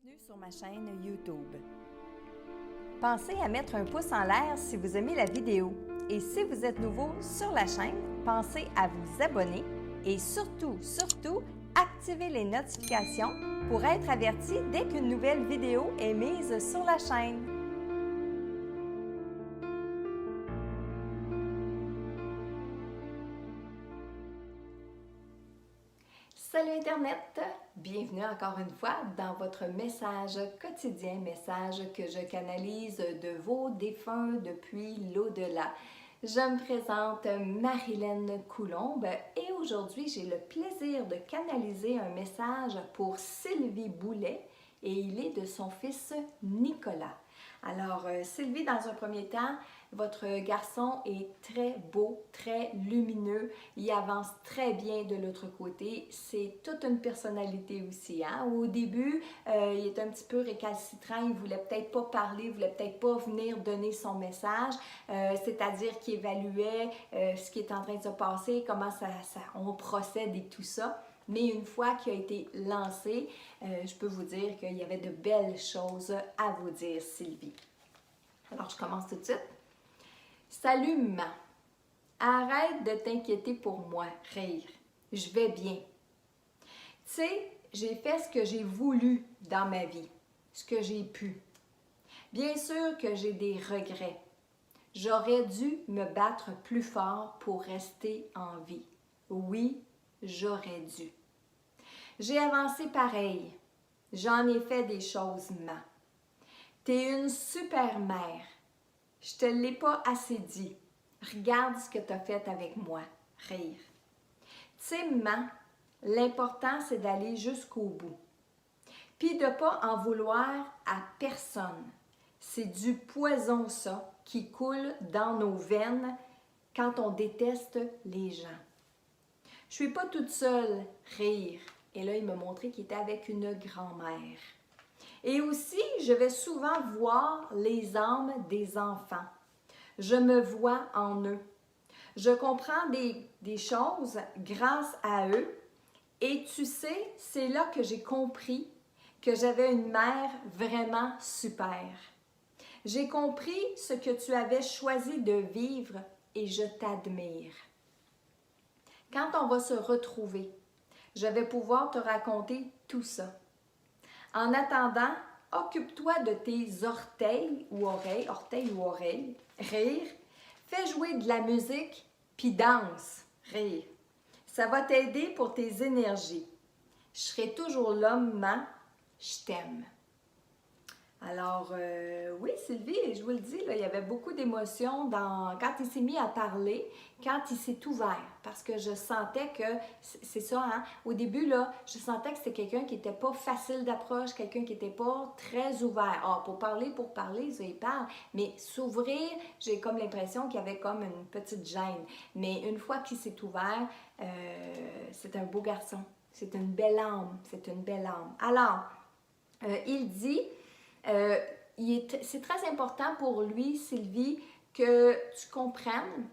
Bienvenue sur ma chaîne YouTube. Pensez à mettre un pouce en l'air si vous aimez la vidéo. Et si vous êtes nouveau sur la chaîne, pensez à vous abonner et surtout, activez les notifications pour être averti dès qu'une nouvelle vidéo est mise sur la chaîne. Salut Internet! Bienvenue encore une fois dans votre message quotidien, message que je canalise de vos défunts depuis l'au-delà. Je me présente Marilène Coulombe et aujourd'hui j'ai le plaisir de canaliser un message pour Sylvie Boulet et il est de son fils Nicolas. Alors Sylvie, dans un premier temps, votre garçon est très beau, très lumineux, il avance très bien de l'autre côté, c'est toute une personnalité aussi. Hein? Au début, il est un petit peu récalcitrant, il ne voulait peut-être pas parler, il ne voulait peut-être pas venir donner son message, c'est-à-dire qu'il évaluait ce qui est en train de se passer, comment on procède et tout ça. Mais une fois qu'il a été lancé, je peux vous dire qu'il y avait de belles choses à vous dire, Sylvie. Alors, je commence tout de suite. Salut, maman. Arrête de t'inquiéter pour moi, rire. Je vais bien. Tu sais, j'ai fait ce que j'ai voulu dans ma vie, ce que j'ai pu. Bien sûr que j'ai des regrets. J'aurais dû me battre plus fort pour rester en vie. Oui, j'aurais dû. J'ai avancé pareil. J'en ai fait des choses, maman. T'es une super mère. Je te l'ai pas assez dit. Regarde ce que tu as fait avec moi. Rire. Tu sais, maman, l'important, c'est d'aller jusqu'au bout. Puis de ne pas en vouloir à personne. C'est du poison, ça, qui coule dans nos veines quand on déteste les gens. Je suis pas toute seule. Rire. Et là, il m'a montré qu'il était avec une grand-mère. Et aussi, je vais souvent voir les âmes des enfants. Je me vois en eux. Je comprends des choses grâce à eux. Et tu sais, c'est là que j'ai compris que j'avais une mère vraiment super. J'ai compris ce que tu avais choisi de vivre et je t'admire. Quand on va se retrouver, je vais pouvoir te raconter tout ça. En attendant, occupe-toi de tes orteils ou oreilles, rire, fais jouer de la musique, puis danse, rire. Ça va t'aider pour tes énergies. Je serai toujours là, maman, je t'aime. Alors, oui, Sylvie, je vous le dis, là, il y avait beaucoup d'émotions quand il s'est mis à parler, quand il s'est ouvert, parce que je sentais que, c'est ça, hein, au début, là, je sentais que c'était quelqu'un qui n'était pas facile d'approche, quelqu'un qui n'était pas très ouvert. Ah, pour parler, ça, il parle, mais s'ouvrir, j'ai comme l'impression qu'il y avait comme une petite gêne. Mais une fois qu'il s'est ouvert, c'est un beau garçon, c'est une belle âme, c'est une belle âme. Alors, il dit... c'est très important pour lui, Sylvie, que tu comprennes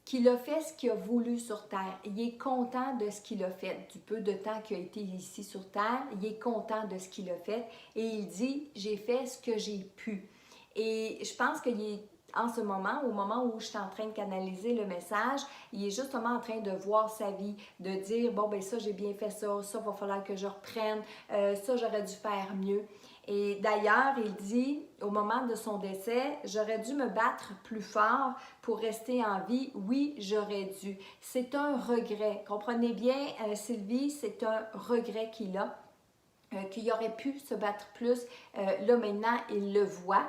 qu'il a fait ce qu'il a voulu sur Terre. Il est content de ce qu'il a fait. Du peu de temps qu'il a été ici sur Terre, il est content de ce qu'il a fait. Et il dit, j'ai fait ce que j'ai pu. Et je pense qu'il est en ce moment, au moment où je suis en train de canaliser le message, il est justement en train de voir sa vie, de dire, bon, ben ça, j'ai bien fait ça, ça, va falloir que je reprenne, ça, j'aurais dû faire mieux. Et d'ailleurs, il dit, au moment de son décès, j'aurais dû me battre plus fort pour rester en vie. Oui, j'aurais dû. C'est un regret. Comprenez bien, Sylvie, c'est un regret qu'il a, qu'il aurait pu se battre plus. Là, maintenant, il le voit.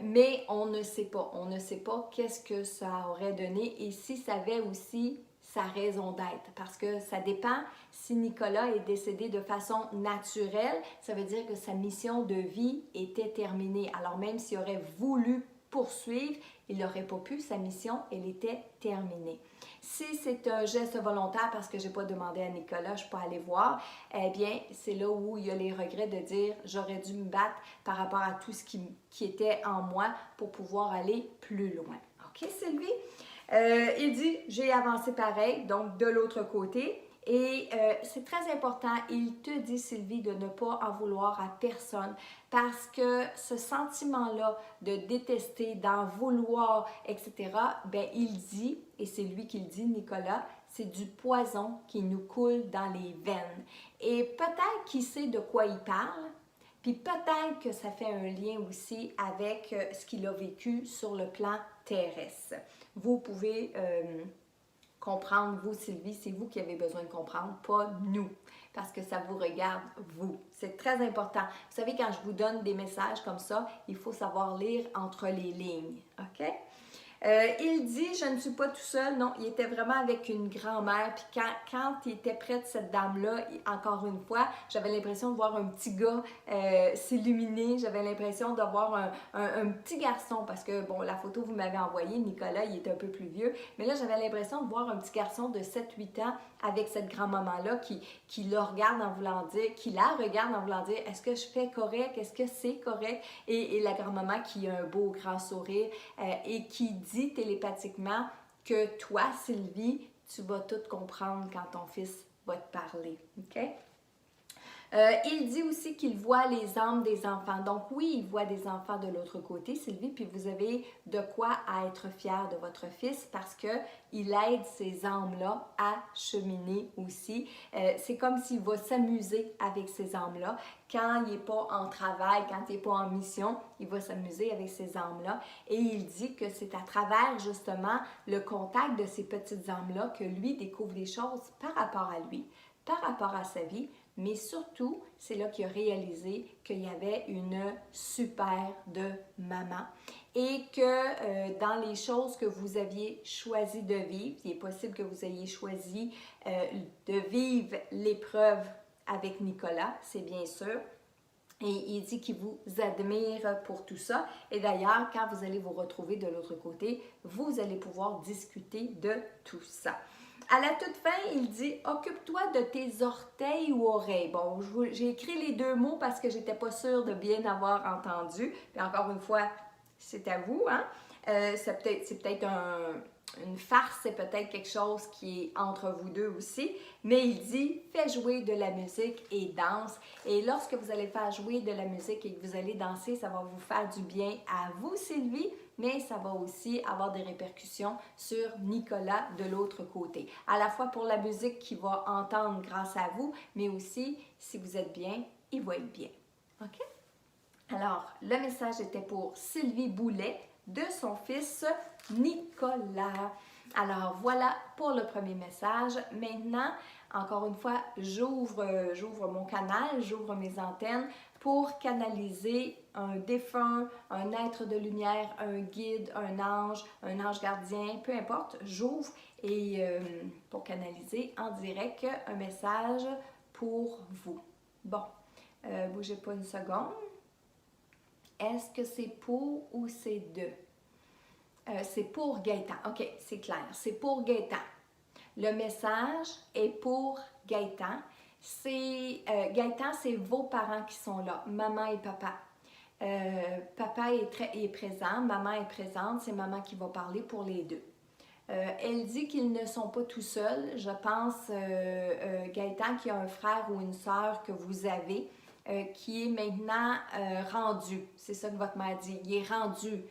Mais on ne sait pas. On ne sait pas qu'est-ce que ça aurait donné et si ça avait aussi sa raison d'être. Parce que ça dépend si Nicolas est décédé de façon naturelle, ça veut dire que sa mission de vie était terminée. Alors même s'il aurait voulu poursuivre, il n'aurait pas pu, sa mission, elle était terminée. Si c'est un geste volontaire parce que je n'ai pas demandé à Nicolas, je ne suis pas allée voir, eh bien, c'est là où il y a les regrets de dire j'aurais dû me battre par rapport à tout ce qui était en moi pour pouvoir aller plus loin. OK, Sylvie? Il dit j'ai avancé pareil, donc de l'autre côté. Et c'est très important, il te dit, Sylvie, de ne pas en vouloir à personne parce que ce sentiment-là de détester, d'en vouloir, etc., ben il dit, et c'est lui qui le dit, Nicolas, c'est du poison qui nous coule dans les veines. Et peut-être qu'il sait de quoi il parle, puis peut-être que ça fait un lien aussi avec ce qu'il a vécu sur le plan terrestre. Vous pouvez comprendre, vous, Sylvie, c'est vous qui avez besoin de comprendre, pas nous, parce que ça vous regarde, vous. C'est très important. Vous savez, quand je vous donne des messages comme ça, il faut savoir lire entre les lignes, OK? Il dit, je ne suis pas tout seul. Non, il était vraiment avec une grand-mère. Puis quand il était près de cette dame-là, encore une fois, j'avais l'impression de voir un petit gars s'illuminer. J'avais l'impression de voir un petit garçon. Parce que, bon, la photo que vous m'avez envoyée, Nicolas, il était un peu plus vieux. Mais là, j'avais l'impression de voir un petit garçon de 7-8 ans avec cette grand-maman-là qui la regarde en voulant dire, est-ce que je fais correct? Est-ce que c'est correct? Et la grand-maman qui a un beau grand sourire et qui dit télépathiquement que toi, Sylvie, tu vas tout comprendre quand ton fils va te parler. OK? Il dit aussi qu'il voit les âmes des enfants. Donc oui, il voit des enfants de l'autre côté, Sylvie, puis vous avez de quoi à être fier de votre fils parce qu'il aide ces âmes-là à cheminer aussi. C'est comme s'il va s'amuser avec ces âmes-là. Quand il n'est pas en travail, quand il n'est pas en mission, il va s'amuser avec ces âmes-là. Et il dit que c'est à travers justement le contact de ces petites âmes-là que lui découvre des choses par rapport à lui, par rapport à sa vie, mais surtout, c'est là qu'il a réalisé qu'il y avait une super de maman et que dans les choses que vous aviez choisi de vivre, il est possible que vous ayez choisi de vivre l'épreuve avec Nicolas, c'est bien sûr. Et il dit qu'il vous admire pour tout ça. Et d'ailleurs, quand vous allez vous retrouver de l'autre côté, vous allez pouvoir discuter de tout ça. À la toute fin, il dit « Occupe-toi de tes orteils ou oreilles ». Bon, j'ai écrit les deux mots parce que j'étais pas sûre de bien avoir entendu. Puis encore une fois, c'est à vous, hein? C'est peut-être une farce, c'est peut-être quelque chose qui est entre vous deux aussi. Mais il dit « Fais jouer de la musique et danse ». Et lorsque vous allez faire jouer de la musique et que vous allez danser, ça va vous faire du bien à vous, Sylvie, mais ça va aussi avoir des répercussions sur Nicolas de l'autre côté. À la fois pour la musique qu'il va entendre grâce à vous, mais aussi, si vous êtes bien, il va être bien. OK? Alors, le message était pour Sylvie Boulet de son fils Nicolas. Alors, voilà pour le premier message. Maintenant, encore une fois, j'ouvre mon canal, j'ouvre mes antennes pour canaliser un défunt, un être de lumière, un guide, un ange gardien, peu importe, j'ouvre et pour canaliser en direct un message pour vous. Bon, bougez pas une seconde. Est-ce que c'est pour ou c'est de? C'est pour Gaëtan. OK, c'est clair. C'est pour Gaëtan. Le message est pour Gaëtan. Gaëtan, c'est vos parents qui sont là, maman et papa. Papa est présent, maman est présente, c'est maman qui va parler pour les deux. Elle dit qu'ils ne sont pas tout seuls. Je pense, Gaëtan, qu'il y a un frère ou une sœur que vous avez qui est maintenant rendu. C'est ça que votre mère dit. Il est rendu,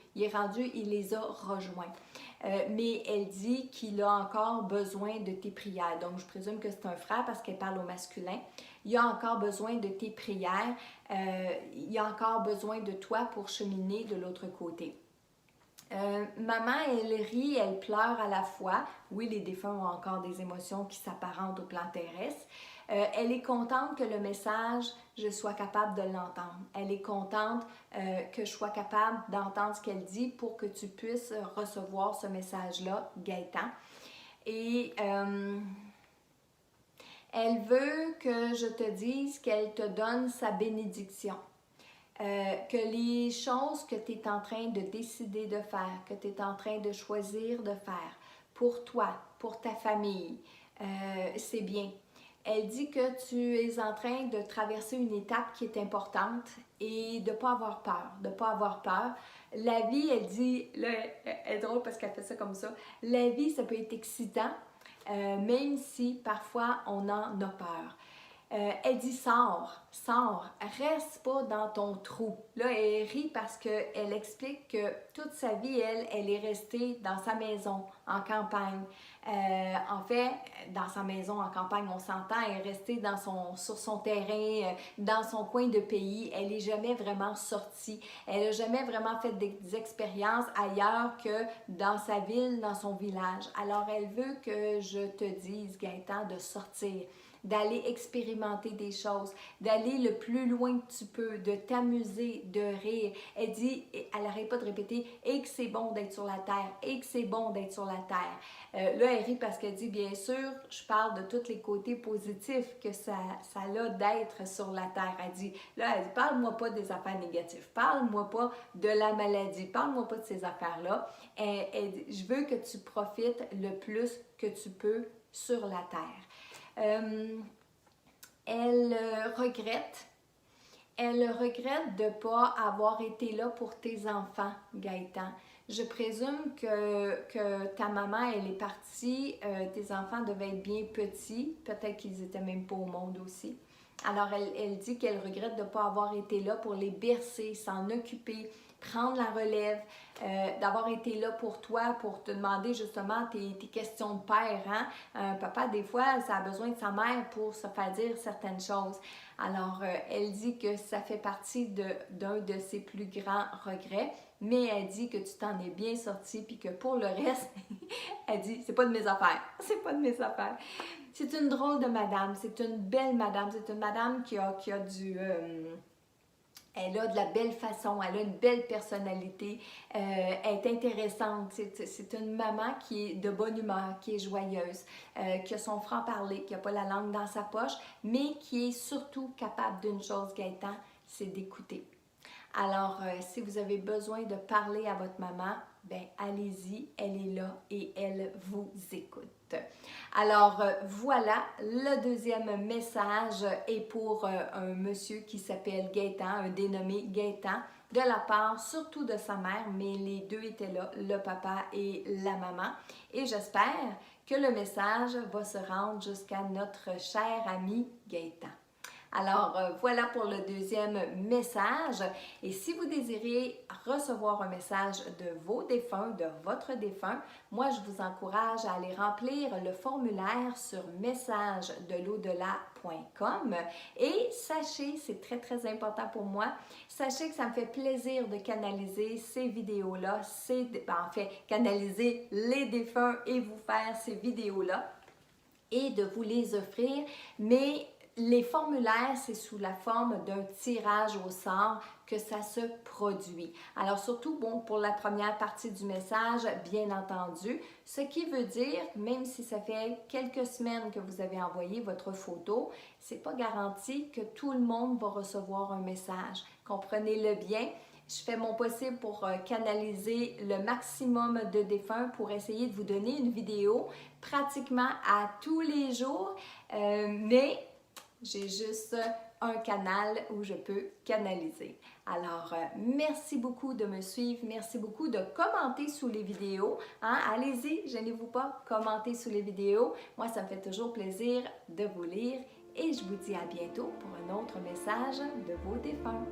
il les a rejoints. Mais elle dit qu'il a encore besoin de tes prières. Donc, je présume que c'est un frère parce qu'elle parle au masculin. Il a encore besoin de tes prières. Il a encore besoin de toi pour cheminer de l'autre côté. Maman, elle rit, elle pleure à la fois. Oui, les défunts ont encore des émotions qui s'apparentent au plan terrestre. Elle est contente que le message, je sois capable de l'entendre. Elle est contente que je sois capable d'entendre ce qu'elle dit pour que tu puisses recevoir ce message-là, Gaëtan. Et elle veut que je te dise qu'elle te donne sa bénédiction. Que les choses que tu es en train de décider de faire, que tu es en train de choisir de faire pour toi, pour ta famille, c'est bien. Elle dit que tu es en train de traverser une étape qui est importante et de ne pas avoir peur, de ne pas avoir peur. La vie, elle dit, là, elle est drôle parce qu'elle fait ça comme ça, la vie, ça peut être excitant, même si parfois on en a peur. Elle dit sors, reste pas dans ton trou. Là, elle rit parce qu'elle explique que toute sa vie, elle est restée dans sa maison en campagne. En fait, dans sa maison en campagne, on s'entend, elle est restée sur son terrain, dans son coin de pays. Elle n'est jamais vraiment sortie. Elle n'a jamais vraiment fait des expériences ailleurs que dans sa ville, dans son village. Alors, elle veut que je te dise, Gaëtan, de sortir, d'aller expérimenter des choses, d'aller le plus loin que tu peux, de t'amuser, de rire. Elle dit, elle n'arrête pas de répéter, et que c'est bon d'être sur la terre, et que c'est bon d'être sur la terre. Là, elle rit parce qu'elle dit, bien sûr, je parle de tous les côtés positifs que ça a d'être sur la terre. Elle dit, parle-moi pas des affaires négatives, parle-moi pas de la maladie, parle-moi pas de ces affaires-là. Elle dit, je veux que tu profites le plus que tu peux sur la terre. Elle regrette de ne pas avoir été là pour tes enfants, Gaëtan. Je présume que ta maman, elle est partie, tes enfants devaient être bien petits, peut-être qu'ils étaient même pas au monde aussi. Alors, elle dit qu'elle regrette de ne pas avoir été là pour les bercer, s'en occuper, prendre la relève, d'avoir été là pour toi, pour te demander justement tes questions de père. Hein? Un papa, des fois, ça a besoin de sa mère pour se faire dire certaines choses. Alors, elle dit que ça fait partie d'un de ses plus grands regrets, mais elle dit que tu t'en es bien sorti, puis que pour le reste, elle dit, c'est pas de mes affaires, c'est pas de mes affaires. C'est une drôle de madame, c'est une belle madame, c'est une madame qui a elle a de la belle façon, elle a une belle personnalité, elle est intéressante. C'est une maman qui est de bonne humeur, qui est joyeuse, qui a son franc-parler, qui n'a pas la langue dans sa poche, mais qui est surtout capable d'une chose, Gaëtan, c'est d'écouter. Alors, si vous avez besoin de parler à votre maman, ben allez-y, elle est là et elle vous écoute. Alors, voilà, le deuxième message est pour un monsieur qui s'appelle Gaëtan, un dénommé Gaëtan, de la part surtout de sa mère, mais les deux étaient là, le papa et la maman. Et j'espère que le message va se rendre jusqu'à notre cher ami Gaëtan. Alors, voilà pour le deuxième message. Et si vous désirez recevoir un message de vos défunts, de votre défunt, moi, je vous encourage à aller remplir le formulaire sur messagedelaudelà.com. Et sachez, c'est très, très important pour moi, sachez que ça me fait plaisir de canaliser ces vidéos-là, en fait, canaliser les défunts et vous faire ces vidéos-là et de vous les offrir, mais les formulaires, c'est sous la forme d'un tirage au sort que ça se produit. Alors surtout, bon, pour la première partie du message, bien entendu, ce qui veut dire, même si ça fait quelques semaines que vous avez envoyé votre photo, c'est pas garanti que tout le monde va recevoir un message. Comprenez-le bien. Je fais mon possible pour canaliser le maximum de défunts pour essayer de vous donner une vidéo pratiquement à tous les jours, mais j'ai juste un canal où je peux canaliser. Alors, merci beaucoup de me suivre. Merci beaucoup de commenter sous les vidéos. Hein? Allez-y, gênez-vous pas, commentez sous les vidéos. Moi, ça me fait toujours plaisir de vous lire et je vous dis à bientôt pour un autre message de vos défunts.